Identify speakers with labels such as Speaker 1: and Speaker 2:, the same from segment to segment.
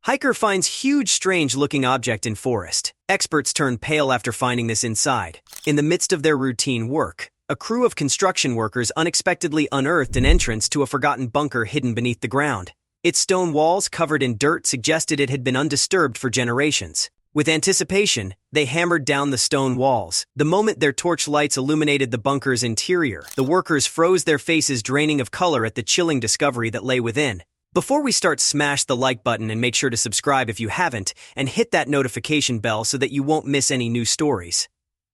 Speaker 1: Hiker finds huge strange-looking object in forest. Experts turn pale after finding this inside. In the midst of their routine work, a crew of construction workers unexpectedly unearthed an entrance to a forgotten bunker hidden beneath the ground. Its stone walls covered in dirt suggested it had been undisturbed for generations. With anticipation, they hammered down the stone walls. The moment their torchlights illuminated the bunker's interior, the workers froze their faces, draining of color at the chilling discovery that lay within. Before we start, smash the like button and make sure to subscribe if you haven't, and hit that notification bell so that you won't miss any new stories.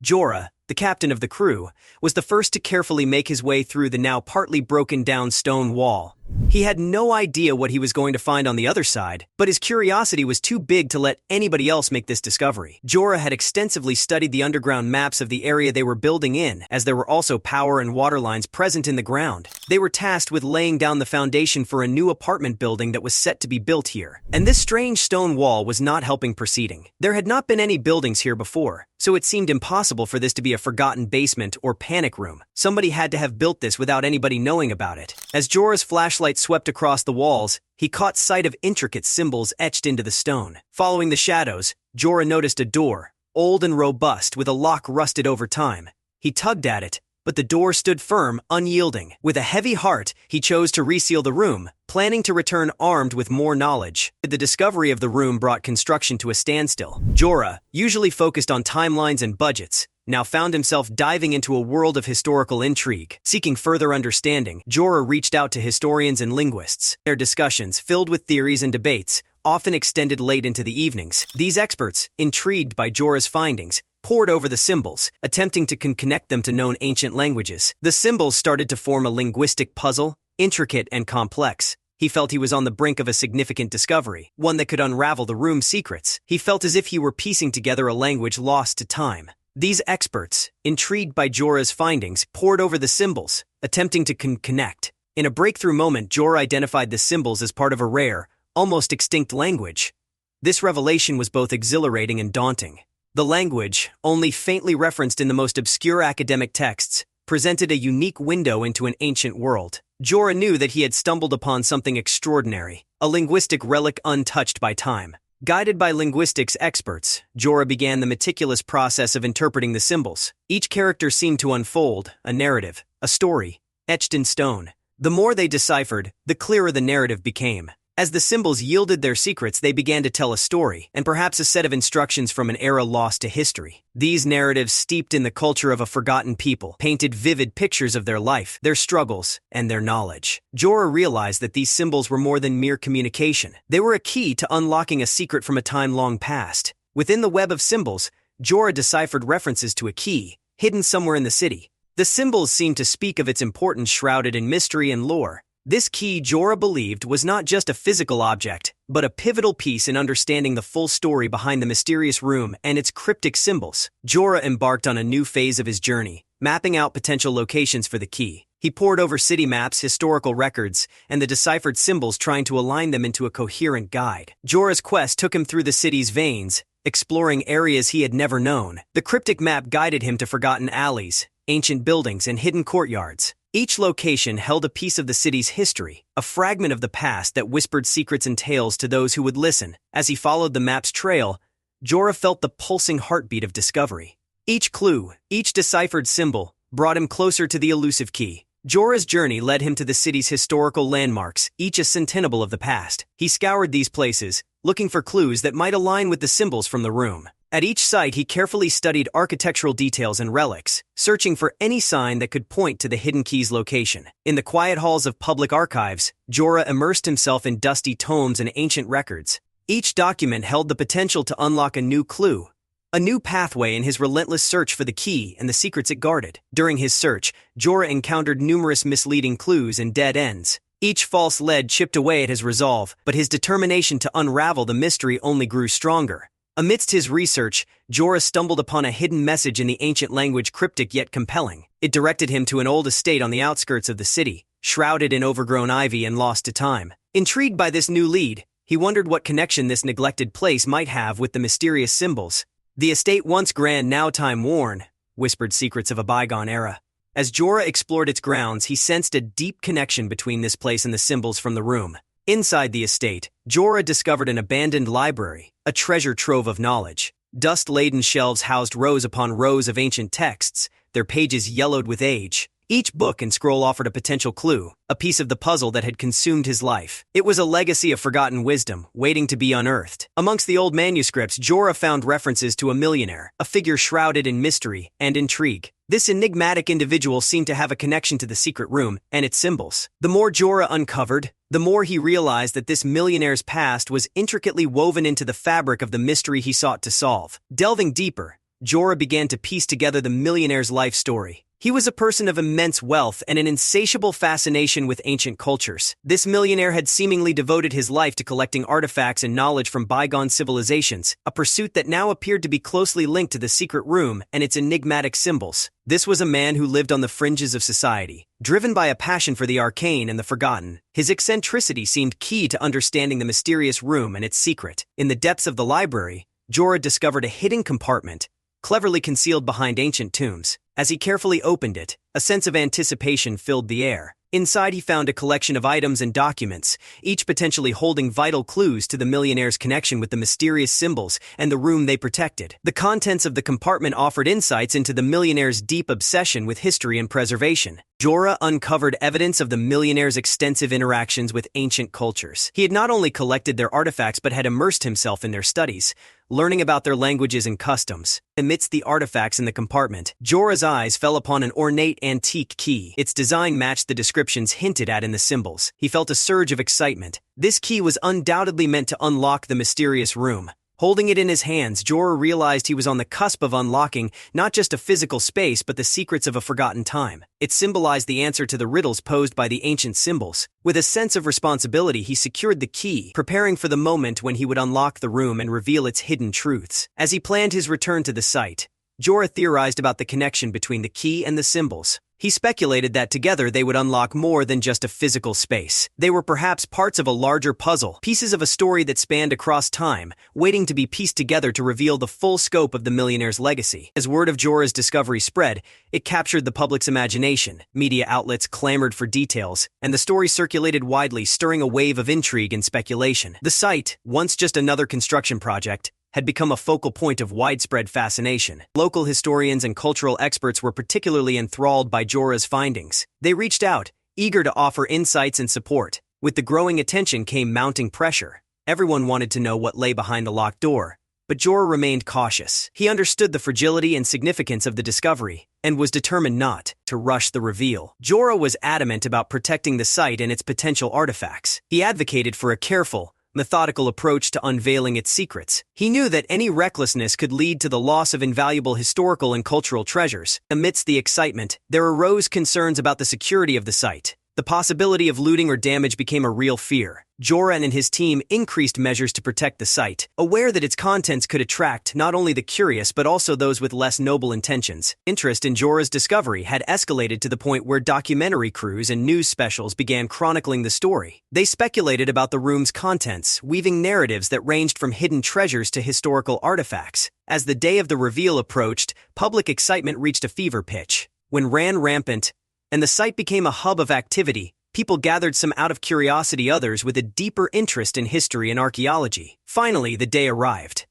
Speaker 1: Jorah, the captain of the crew, was the first to carefully make his way through the now partly broken down stone wall. He had no idea what he was going to find on the other side, but his curiosity was too big to let anybody else make this discovery. Jorah had extensively studied the underground maps of the area they were building in, as there were also power and water lines present in the ground. They were tasked with laying down the foundation for a new apartment building that was set to be built here. And this strange stone wall was not helping proceeding. There had not been any buildings here before, so it seemed impossible for this to be a forgotten basement or panic room. Somebody had to have built this without anybody knowing about it. As Jorah's flashlight swept across the walls, he caught sight of intricate symbols etched into the stone. Following the shadows, Jorah noticed a door, old and robust with a lock rusted over time. He tugged at it, but the door stood firm, unyielding. With a heavy heart, he chose to reseal the room, planning to return armed with more knowledge. The discovery of the room brought construction to a standstill. Jorah, usually focused on timelines and budgets, now found himself diving into a world of historical intrigue. Seeking further understanding, Jorah reached out to historians and linguists. Their discussions, filled with theories and debates, often extended late into the evenings. These experts, intrigued by Jorah's findings, pored over the symbols, attempting to connect them to known ancient languages. The symbols started to form a linguistic puzzle, intricate and complex. He felt he was on the brink of a significant discovery, one that could unravel the room's secrets. He felt as if he were piecing together a language lost to time. These experts, intrigued by Jorah's findings, pored over the symbols, attempting to connect. In a breakthrough moment, Jorah identified the symbols as part of a rare, almost extinct language. This revelation was both exhilarating and daunting. The language, only faintly referenced in the most obscure academic texts, presented a unique window into an ancient world. Jorah knew that he had stumbled upon something extraordinary, a linguistic relic untouched by time. Guided by linguistics experts, Jorah began the meticulous process of interpreting the symbols. Each character seemed to unfold a narrative, a story, etched in stone. The more they deciphered, the clearer the narrative became. As the symbols yielded their secrets, they began to tell a story, and perhaps a set of instructions from an era lost to history. These narratives, steeped in the culture of a forgotten people, painted vivid pictures of their life, their struggles, and their knowledge. Jorah realized that these symbols were more than mere communication. They were a key to unlocking a secret from a time long past. Within the web of symbols, Jorah deciphered references to a key, hidden somewhere in the city. The symbols seemed to speak of its importance shrouded in mystery and lore. This key, Jorah believed, was not just a physical object, but a pivotal piece in understanding the full story behind the mysterious room and its cryptic symbols. Jorah embarked on a new phase of his journey, mapping out potential locations for the key. He pored over city maps, historical records, and the deciphered symbols, trying to align them into a coherent guide. Jorah's quest took him through the city's veins, exploring areas he had never known. The cryptic map guided him to forgotten alleys, ancient buildings, and hidden courtyards. Each location held a piece of the city's history, a fragment of the past that whispered secrets and tales to those who would listen. As he followed the map's trail, Jorah felt the pulsing heartbeat of discovery. Each clue, each deciphered symbol, brought him closer to the elusive key. Jorah's journey led him to the city's historical landmarks, each a centennial of the past. He scoured these places, looking for clues that might align with the symbols from the room. At each site, he carefully studied architectural details and relics, searching for any sign that could point to the hidden key's location. In the quiet halls of public archives, Jorah immersed himself in dusty tomes and ancient records. Each document held the potential to unlock a new clue, a new pathway in his relentless search for the key and the secrets it guarded. During his search, Jorah encountered numerous misleading clues and dead ends. Each false lead chipped away at his resolve, but his determination to unravel the mystery only grew stronger. Amidst his research, Jorah stumbled upon a hidden message in the ancient language, cryptic yet compelling. It directed him to an old estate on the outskirts of the city, shrouded in overgrown ivy and lost to time. Intrigued by this new lead, he wondered what connection this neglected place might have with the mysterious symbols. The estate, once grand, now time-worn, whispered secrets of a bygone era. As Jorah explored its grounds, he sensed a deep connection between this place and the symbols from the room. Inside the estate, Jorah discovered an abandoned library, a treasure trove of knowledge. Dust-laden shelves housed rows upon rows of ancient texts, their pages yellowed with age. Each book and scroll offered a potential clue, a piece of the puzzle that had consumed his life. It was a legacy of forgotten wisdom, waiting to be unearthed. Amongst the old manuscripts, Jorah found references to a millionaire, a figure shrouded in mystery and intrigue. This enigmatic individual seemed to have a connection to the secret room and its symbols. The more Jorah uncovered, the more he realized that this millionaire's past was intricately woven into the fabric of the mystery he sought to solve. Delving deeper, Jorah began to piece together the millionaire's life story. He was a person of immense wealth and an insatiable fascination with ancient cultures. This millionaire had seemingly devoted his life to collecting artifacts and knowledge from bygone civilizations, a pursuit that now appeared to be closely linked to the secret room and its enigmatic symbols. This was a man who lived on the fringes of society, driven by a passion for the arcane and the forgotten. His eccentricity seemed key to understanding the mysterious room and its secret. In the depths of the library, Jorah discovered a hidden compartment, cleverly concealed behind ancient tombs. As he carefully opened it, a sense of anticipation filled the air. Inside he found a collection of items and documents, each potentially holding vital clues to the millionaire's connection with the mysterious symbols and the room they protected. The contents of the compartment offered insights into the millionaire's deep obsession with history and preservation. Jorah uncovered evidence of the millionaire's extensive interactions with ancient cultures. He had not only collected their artifacts but had immersed himself in their studies, learning about their languages and customs. Amidst the artifacts in the compartment, Jorah's eyes fell upon an ornate antique key. Its design matched the descriptions hinted at in the symbols. He felt a surge of excitement. This key was undoubtedly meant to unlock the mysterious room. Holding it in his hands, Jorah realized he was on the cusp of unlocking not just a physical space but the secrets of a forgotten time. It symbolized the answer to the riddles posed by the ancient symbols. With a sense of responsibility, he secured the key, preparing for the moment when he would unlock the room and reveal its hidden truths. As he planned his return to the site, Jorah theorized about the connection between the key and the symbols. He speculated that together they would unlock more than just a physical space. They were perhaps parts of a larger puzzle, pieces of a story that spanned across time, waiting to be pieced together to reveal the full scope of the millionaire's legacy. As word of Jorah's discovery spread, it captured the public's imagination. Media outlets clamored for details, and the story circulated widely, stirring a wave of intrigue and speculation. The site, once just another construction project, had become a focal point of widespread fascination. Local historians and cultural experts were particularly enthralled by Jorah's findings. They reached out, eager to offer insights and support. With the growing attention came mounting pressure. Everyone wanted to know what lay behind the locked door, but Jorah remained cautious. He understood the fragility and significance of the discovery, and was determined not to rush the reveal. Jorah was adamant about protecting the site and its potential artifacts. He advocated for a careful, methodical approach to unveiling its secrets. He knew that any recklessness could lead to the loss of invaluable historical and cultural treasures. Amidst the excitement, there arose concerns about the security of the site. The possibility of looting or damage became a real fear. Jorah and his team increased measures to protect the site, aware that its contents could attract not only the curious but also those with less noble intentions. Interest in Jorah's discovery had escalated to the point where documentary crews and news specials began chronicling the story. They speculated about the room's contents, weaving narratives that ranged from hidden treasures to historical artifacts. As the day of the reveal approached, public excitement reached a fever pitch. When ran rampant, and the site became a hub of activity, people gathered, some out of curiosity, others with a deeper interest in history and archaeology. Finally, the day arrived.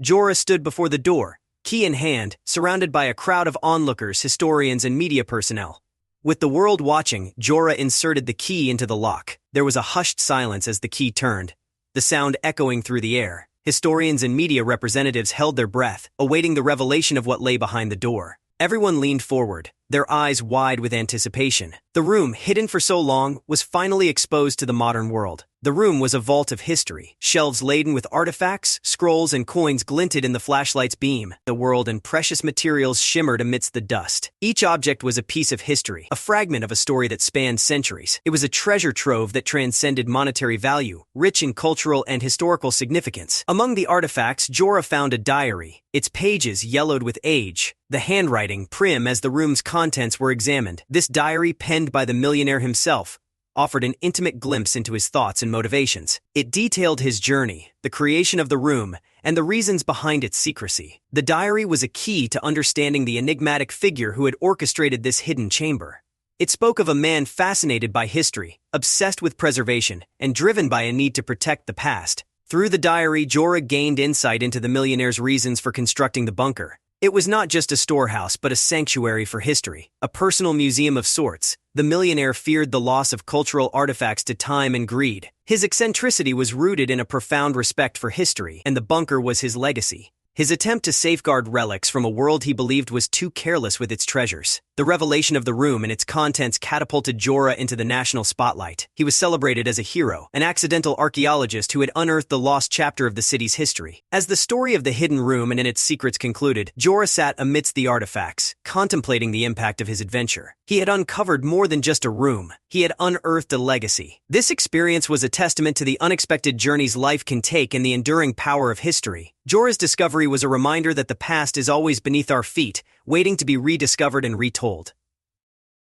Speaker 1: Jorah stood before the door, key in hand, surrounded by a crowd of onlookers, historians, and media personnel. With the world watching, Jorah inserted the key into the lock. There was a hushed silence as the key turned, the sound echoing through the air. Historians and media representatives held their breath, awaiting the revelation of what lay behind the door. Everyone leaned forward, their eyes wide with anticipation. The room, hidden for so long, was finally exposed to the modern world. The room was a vault of history. Shelves laden with artifacts, scrolls, and coins glinted in the flashlight's beam. The world and precious materials shimmered amidst the dust. Each object was a piece of history, a fragment of a story that spanned centuries. It was a treasure trove that transcended monetary value, rich in cultural and historical significance. Among the artifacts, Jorah found a diary, its pages yellowed with age, the handwriting prim as the room's contents were examined. This diary, penned by the millionaire himself, offered an intimate glimpse into his thoughts and motivations. It detailed his journey, the creation of the room, and the reasons behind its secrecy. The diary was a key to understanding the enigmatic figure who had orchestrated this hidden chamber. It spoke of a man fascinated by history, obsessed with preservation and driven by a need to protect the past. Through the diary, Jorah gained insight into the millionaire's reasons for constructing the bunker. It was not just a storehouse, but a sanctuary for history, a personal museum of sorts. The millionaire feared the loss of cultural artifacts to time and greed. His eccentricity was rooted in a profound respect for history, and the bunker was his legacy. His attempt to safeguard relics from a world he believed was too careless with its treasures. The revelation of the room and its contents catapulted Jorah into the national spotlight. He was celebrated as a hero, an accidental archaeologist who had unearthed the lost chapter of the city's history. As the story of the hidden room and its secrets concluded, Jorah sat amidst the artifacts, contemplating the impact of his adventure. He had uncovered more than just a room. He had unearthed a legacy. This experience was a testament to the unexpected journeys life can take and the enduring power of history. Jorah's discovery was a reminder that the past is always beneath our feet, waiting to be rediscovered and retold.